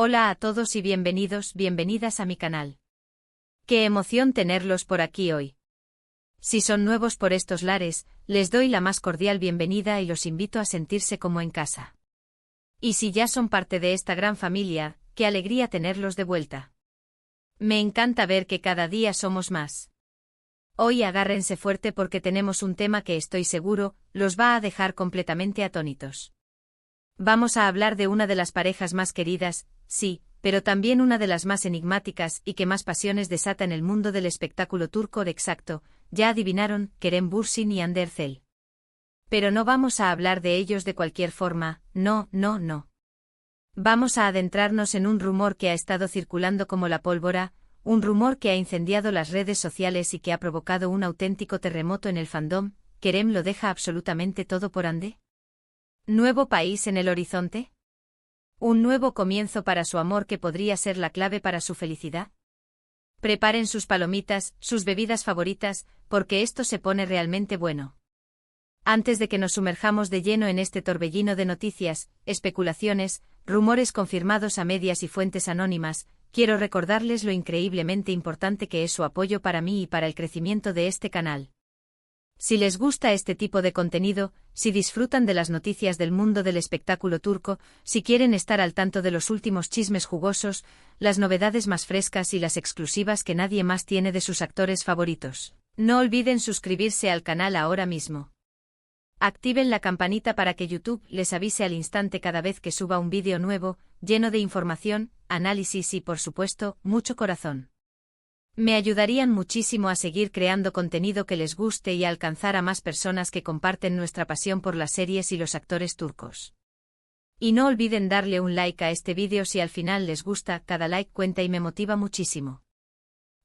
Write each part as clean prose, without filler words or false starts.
Hola a todos y bienvenidos, bienvenidas a mi canal. Qué emoción tenerlos por aquí hoy. Si son nuevos por estos lares, les doy la más cordial bienvenida y los invito a sentirse como en casa. Y si ya son parte de esta gran familia, qué alegría tenerlos de vuelta. Me encanta ver que cada día somos más. Hoy agárrense fuerte porque tenemos un tema que estoy seguro, los va a dejar completamente atónitos. Vamos a hablar de una de las parejas más queridas, sí, pero también una de las más enigmáticas y que más pasiones desata en el mundo del espectáculo turco. Exacto, ya adivinaron, Kerem Bürsin y Hande Erçel. Pero no vamos a hablar de ellos de cualquier forma, no. Vamos a adentrarnos en un rumor que ha estado circulando como la pólvora, un rumor que ha incendiado las redes sociales y que ha provocado un auténtico terremoto en el fandom. ¿Kerem lo deja absolutamente todo por Hande? ¿Nuevo país en el horizonte? ¿Un nuevo comienzo para su amor que podría ser la clave para su felicidad? Preparen sus palomitas, sus bebidas favoritas, porque esto se pone realmente bueno. Antes de que nos sumerjamos de lleno en este torbellino de noticias, especulaciones, rumores confirmados a medias y fuentes anónimas, quiero recordarles lo increíblemente importante que es su apoyo para mí y para el crecimiento de este canal. Si les gusta este tipo de contenido, si disfrutan de las noticias del mundo del espectáculo turco, si quieren estar al tanto de los últimos chismes jugosos, las novedades más frescas y las exclusivas que nadie más tiene de sus actores favoritos, no olviden suscribirse al canal ahora mismo. Activen la campanita para que YouTube les avise al instante cada vez que suba un vídeo nuevo, lleno de información, análisis y, por supuesto, mucho corazón. Me ayudarían muchísimo a seguir creando contenido que les guste y a alcanzar a más personas que comparten nuestra pasión por las series y los actores turcos. Y no olviden darle un like a este vídeo si al final les gusta, cada like cuenta y me motiva muchísimo.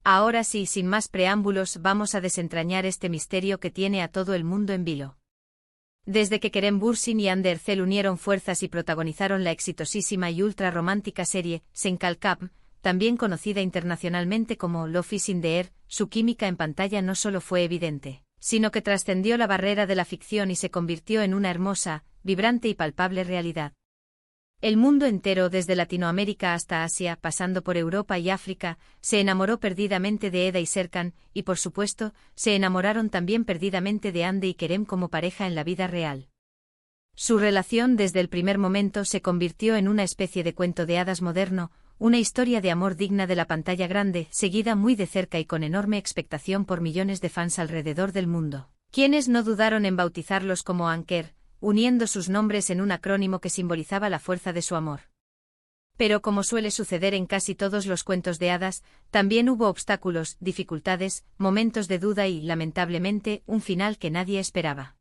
Ahora sí, sin más preámbulos, vamos a desentrañar este misterio que tiene a todo el mundo en vilo. Desde que Kerem Bürsin y Hande Erçel unieron fuerzas y protagonizaron la exitosísima y ultra romántica serie Sen Kalkam, también conocida internacionalmente como Love is in the Air, su química en pantalla no solo fue evidente, sino que trascendió la barrera de la ficción y se convirtió en una hermosa, vibrante y palpable realidad. El mundo entero, desde Latinoamérica hasta Asia, pasando por Europa y África, se enamoró perdidamente de Eda y Serkan, y por supuesto, se enamoraron también perdidamente de Hande y Kerem como pareja en la vida real. Su relación desde el primer momento se convirtió en una especie de cuento de hadas moderno, una historia de amor digna de la pantalla grande, seguida muy de cerca y con enorme expectación por millones de fans alrededor del mundo, quienes no dudaron en bautizarlos como Anker, uniendo sus nombres en un acrónimo que simbolizaba la fuerza de su amor. Pero como suele suceder en casi todos los cuentos de hadas, también hubo obstáculos, dificultades, momentos de duda y, lamentablemente, un final que nadie esperaba.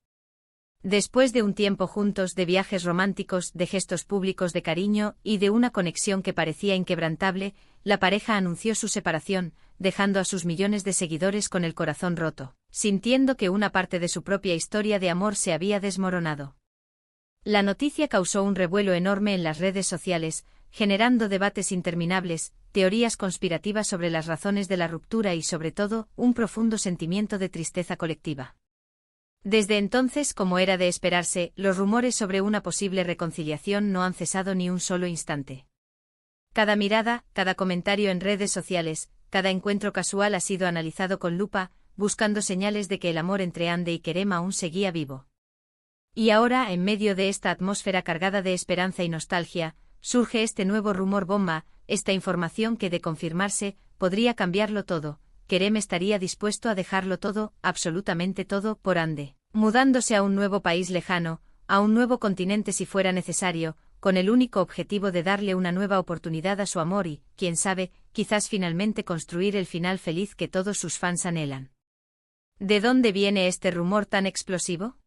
Después de un tiempo juntos, de viajes románticos, de gestos públicos de cariño y de una conexión que parecía inquebrantable, la pareja anunció su separación, dejando a sus millones de seguidores con el corazón roto, sintiendo que una parte de su propia historia de amor se había desmoronado. La noticia causó un revuelo enorme en las redes sociales, generando debates interminables, teorías conspirativas sobre las razones de la ruptura y, sobre todo, un profundo sentimiento de tristeza colectiva. Desde entonces, como era de esperarse, los rumores sobre una posible reconciliación no han cesado ni un solo instante. Cada mirada, cada comentario en redes sociales, cada encuentro casual ha sido analizado con lupa, buscando señales de que el amor entre Hande y Kerem aún seguía vivo. Y ahora, en medio de esta atmósfera cargada de esperanza y nostalgia, surge este nuevo rumor bomba, esta información que, de confirmarse, podría cambiarlo todo. Kerem estaría dispuesto a dejarlo todo, absolutamente todo, por Hande, mudándose a un nuevo país lejano, a un nuevo continente si fuera necesario, con el único objetivo de darle una nueva oportunidad a su amor y, quién sabe, quizás finalmente construir el final feliz que todos sus fans anhelan. ¿De dónde viene este rumor tan explosivo?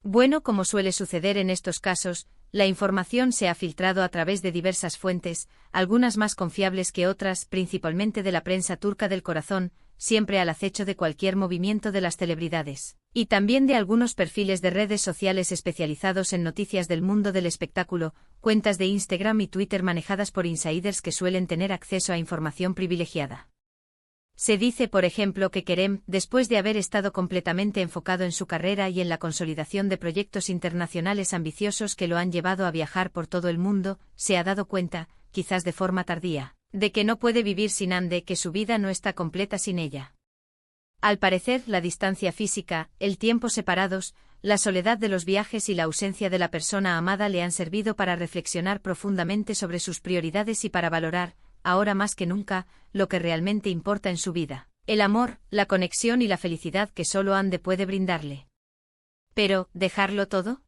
Bueno, como suele suceder en estos casos, la información se ha filtrado a través de diversas fuentes, algunas más confiables que otras, principalmente de la prensa turca del corazón, siempre al acecho de cualquier movimiento de las celebridades, y también de algunos perfiles de redes sociales especializados en noticias del mundo del espectáculo, cuentas de Instagram y Twitter manejadas por insiders que suelen tener acceso a información privilegiada. Se dice, por ejemplo, que Kerem, después de haber estado completamente enfocado en su carrera y en la consolidación de proyectos internacionales ambiciosos que lo han llevado a viajar por todo el mundo, se ha dado cuenta quizás de forma tardía, de que no puede vivir sin Hande, que su vida no está completa sin ella. Al parecer, la distancia física, el tiempo separados, la soledad de los viajes y la ausencia de la persona amada le han servido para reflexionar profundamente sobre sus prioridades y para valorar, ahora más que nunca, lo que realmente importa en su vida: el amor, la conexión y la felicidad que solo Hande puede brindarle. Pero, ¿dejarlo todo?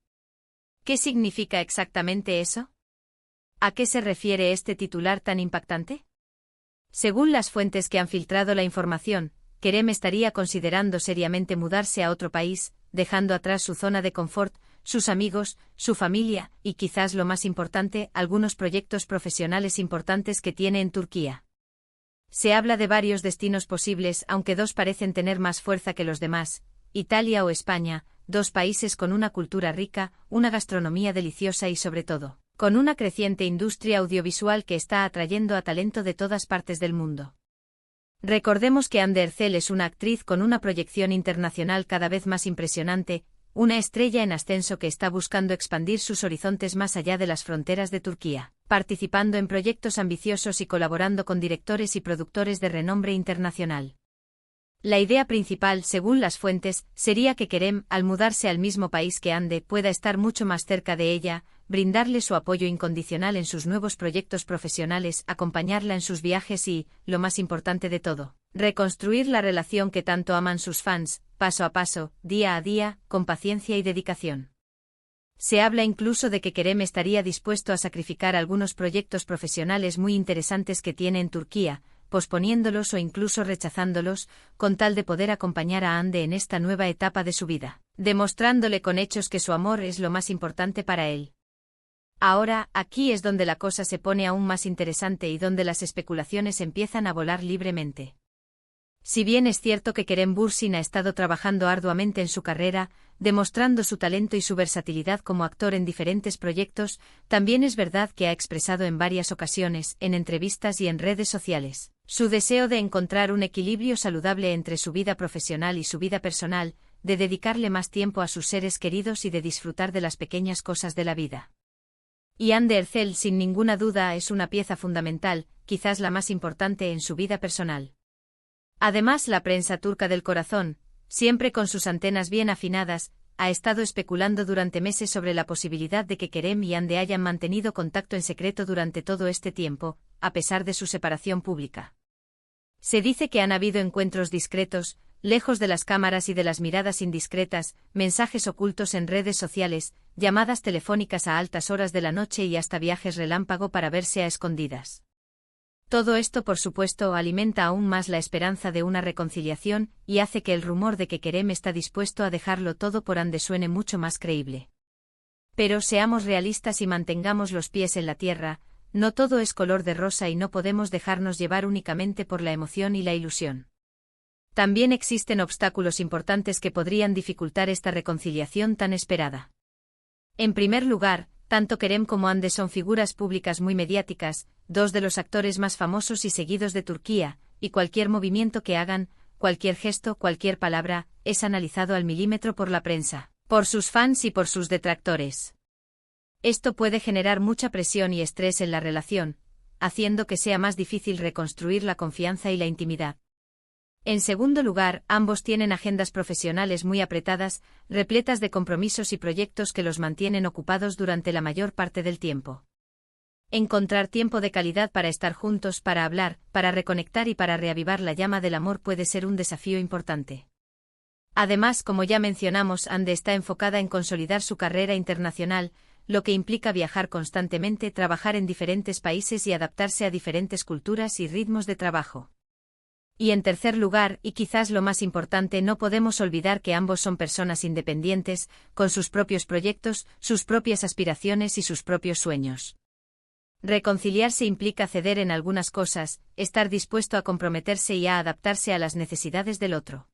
¿Qué significa exactamente eso? ¿A qué se refiere este titular tan impactante? Según las fuentes que han filtrado la información, Kerem estaría considerando seriamente mudarse a otro país, dejando atrás su zona de confort, sus amigos, su familia y, quizás lo más importante, algunos proyectos profesionales importantes que tiene en Turquía. Se habla de varios destinos posibles, aunque dos parecen tener más fuerza que los demás: Italia o España, dos países con una cultura rica, una gastronomía deliciosa y, sobre todo, con una creciente industria audiovisual que está atrayendo a talento de todas partes del mundo. Recordemos que Hande Erçel es una actriz con una proyección internacional cada vez más impresionante, una estrella en ascenso que está buscando expandir sus horizontes más allá de las fronteras de Turquía, participando en proyectos ambiciosos y colaborando con directores y productores de renombre internacional. La idea principal, según las fuentes, sería que Kerem, al mudarse al mismo país que Hande, pueda estar mucho más cerca de ella, brindarle su apoyo incondicional en sus nuevos proyectos profesionales, acompañarla en sus viajes y, lo más importante de todo, reconstruir la relación que tanto aman sus fans, paso a paso, día a día, con paciencia y dedicación. Se habla incluso de que Kerem estaría dispuesto a sacrificar algunos proyectos profesionales muy interesantes que tiene en Turquía, posponiéndolos o incluso rechazándolos, con tal de poder acompañar a Hande en esta nueva etapa de su vida, demostrándole con hechos que su amor es lo más importante para él. Ahora, aquí es donde la cosa se pone aún más interesante y donde las especulaciones empiezan a volar libremente. Si bien es cierto que Kerem Bürsin ha estado trabajando arduamente en su carrera, demostrando su talento y su versatilidad como actor en diferentes proyectos, también es verdad que ha expresado en varias ocasiones, en entrevistas y en redes sociales, su deseo de encontrar un equilibrio saludable entre su vida profesional y su vida personal, de dedicarle más tiempo a sus seres queridos y de disfrutar de las pequeñas cosas de la vida. Y Hande Erçel, sin ninguna duda, es una pieza fundamental, quizás la más importante en su vida personal. Además, la prensa turca del corazón, siempre con sus antenas bien afinadas, ha estado especulando durante meses sobre la posibilidad de que Kerem y Hande hayan mantenido contacto en secreto durante todo este tiempo, a pesar de su separación pública. Se dice que han habido encuentros discretos, lejos de las cámaras y de las miradas indiscretas, mensajes ocultos en redes sociales, llamadas telefónicas a altas horas de la noche y hasta viajes relámpago para verse a escondidas. Todo esto, por supuesto, alimenta aún más la esperanza de una reconciliación y hace que el rumor de que Kerem está dispuesto a dejarlo todo por Hande suene mucho más creíble. Pero seamos realistas y mantengamos los pies en la tierra, no todo es color de rosa y no podemos dejarnos llevar únicamente por la emoción y la ilusión. También existen obstáculos importantes que podrían dificultar esta reconciliación tan esperada. En primer lugar, tanto Kerem como Hande son figuras públicas muy mediáticas, dos de los actores más famosos y seguidos de Turquía, y cualquier movimiento que hagan, cualquier gesto, cualquier palabra, es analizado al milímetro por la prensa, por sus fans y por sus detractores. Esto puede generar mucha presión y estrés en la relación, haciendo que sea más difícil reconstruir la confianza y la intimidad. En segundo lugar, ambos tienen agendas profesionales muy apretadas, repletas de compromisos y proyectos que los mantienen ocupados durante la mayor parte del tiempo. Encontrar tiempo de calidad para estar juntos, para hablar, para reconectar y para reavivar la llama del amor puede ser un desafío importante. Además, como ya mencionamos, Hande está enfocada en consolidar su carrera internacional, lo que implica viajar constantemente, trabajar en diferentes países y adaptarse a diferentes culturas y ritmos de trabajo. Y en tercer lugar, y quizás lo más importante, no podemos olvidar que ambos son personas independientes, con sus propios proyectos, sus propias aspiraciones y sus propios sueños. Reconciliarse implica ceder en algunas cosas, estar dispuesto a comprometerse y a adaptarse a las necesidades del otro.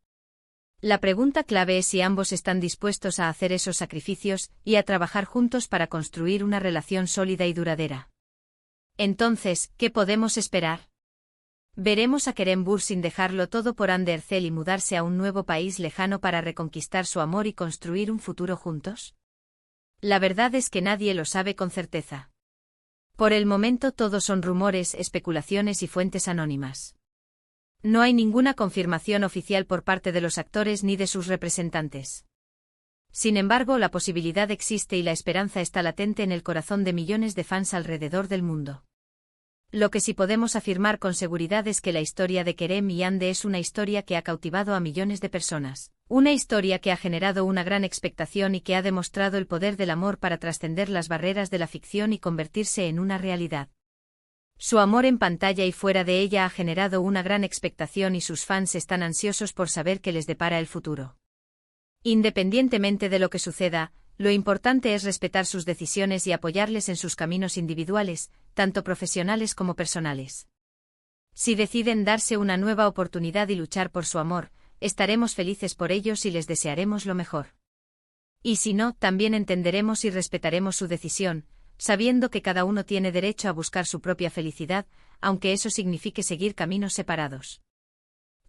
La pregunta clave es si ambos están dispuestos a hacer esos sacrificios y a trabajar juntos para construir una relación sólida y duradera. Entonces, ¿qué podemos esperar? ¿Veremos a Kerem Bürsin dejarlo todo por Hande Erçel y mudarse a un nuevo país lejano para reconquistar su amor y construir un futuro juntos? La verdad es que nadie lo sabe con certeza. Por el momento todo son rumores, especulaciones y fuentes anónimas. No hay ninguna confirmación oficial por parte de los actores ni de sus representantes. Sin embargo, la posibilidad existe y la esperanza está latente en el corazón de millones de fans alrededor del mundo. Lo que sí podemos afirmar con seguridad es que la historia de Kerem y Yandhi es una historia que ha cautivado a millones de personas. Una historia que ha generado una gran expectación y que ha demostrado el poder del amor para trascender las barreras de la ficción y convertirse en una realidad. Su amor en pantalla y fuera de ella ha generado una gran expectación y sus fans están ansiosos por saber qué les depara el futuro. Independientemente de lo que suceda, lo importante es respetar sus decisiones y apoyarles en sus caminos individuales, tanto profesionales como personales. Si deciden darse una nueva oportunidad y luchar por su amor, estaremos felices por ellos y les desearemos lo mejor. Y si no, también entenderemos y respetaremos su decisión, sabiendo que cada uno tiene derecho a buscar su propia felicidad, aunque eso signifique seguir caminos separados.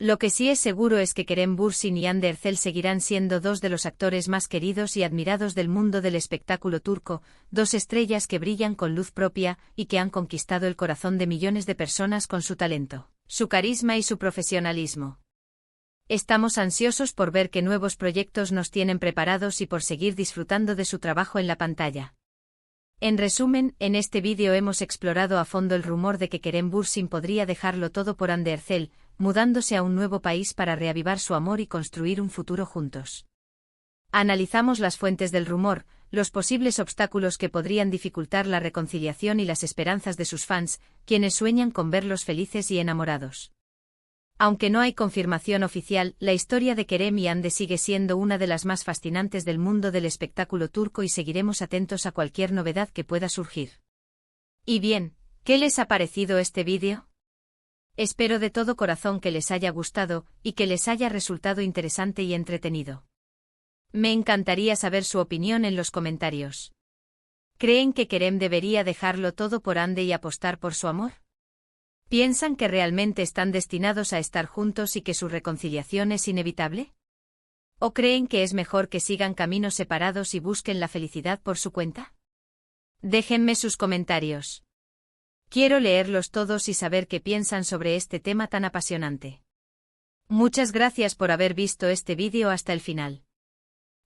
Lo que sí es seguro es que Kerem Bürsin y Hande Erçel seguirán siendo dos de los actores más queridos y admirados del mundo del espectáculo turco, dos estrellas que brillan con luz propia y que han conquistado el corazón de millones de personas con su talento, su carisma y su profesionalismo. Estamos ansiosos por ver qué nuevos proyectos nos tienen preparados y por seguir disfrutando de su trabajo en la pantalla. En resumen, en este vídeo hemos explorado a fondo el rumor de que Kerem Bürsin podría dejarlo todo por Hande Erçel, mudándose a un nuevo país para reavivar su amor y construir un futuro juntos. Analizamos las fuentes del rumor, los posibles obstáculos que podrían dificultar la reconciliación y las esperanzas de sus fans, quienes sueñan con verlos felices y enamorados. Aunque no hay confirmación oficial, la historia de Kerem y Hande sigue siendo una de las más fascinantes del mundo del espectáculo turco y seguiremos atentos a cualquier novedad que pueda surgir. Y bien, ¿qué les ha parecido este vídeo? Espero de todo corazón que les haya gustado y que les haya resultado interesante y entretenido. Me encantaría saber su opinión en los comentarios. ¿Creen que Kerem debería dejarlo todo por Hande y apostar por su amor? ¿Piensan que realmente están destinados a estar juntos y que su reconciliación es inevitable? ¿O creen que es mejor que sigan caminos separados y busquen la felicidad por su cuenta? Déjenme sus comentarios. Quiero leerlos todos y saber qué piensan sobre este tema tan apasionante. Muchas gracias por haber visto este vídeo hasta el final.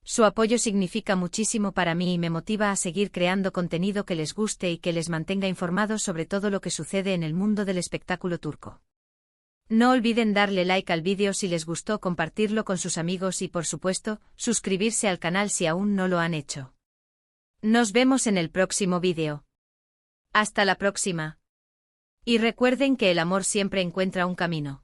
Su apoyo significa muchísimo para mí y me motiva a seguir creando contenido que les guste y que les mantenga informados sobre todo lo que sucede en el mundo del espectáculo turco. No olviden darle like al vídeo si les gustó, compartirlo con sus amigos y, por supuesto, suscribirse al canal si aún no lo han hecho. Nos vemos en el próximo vídeo. Hasta la próxima. Y recuerden que el amor siempre encuentra un camino.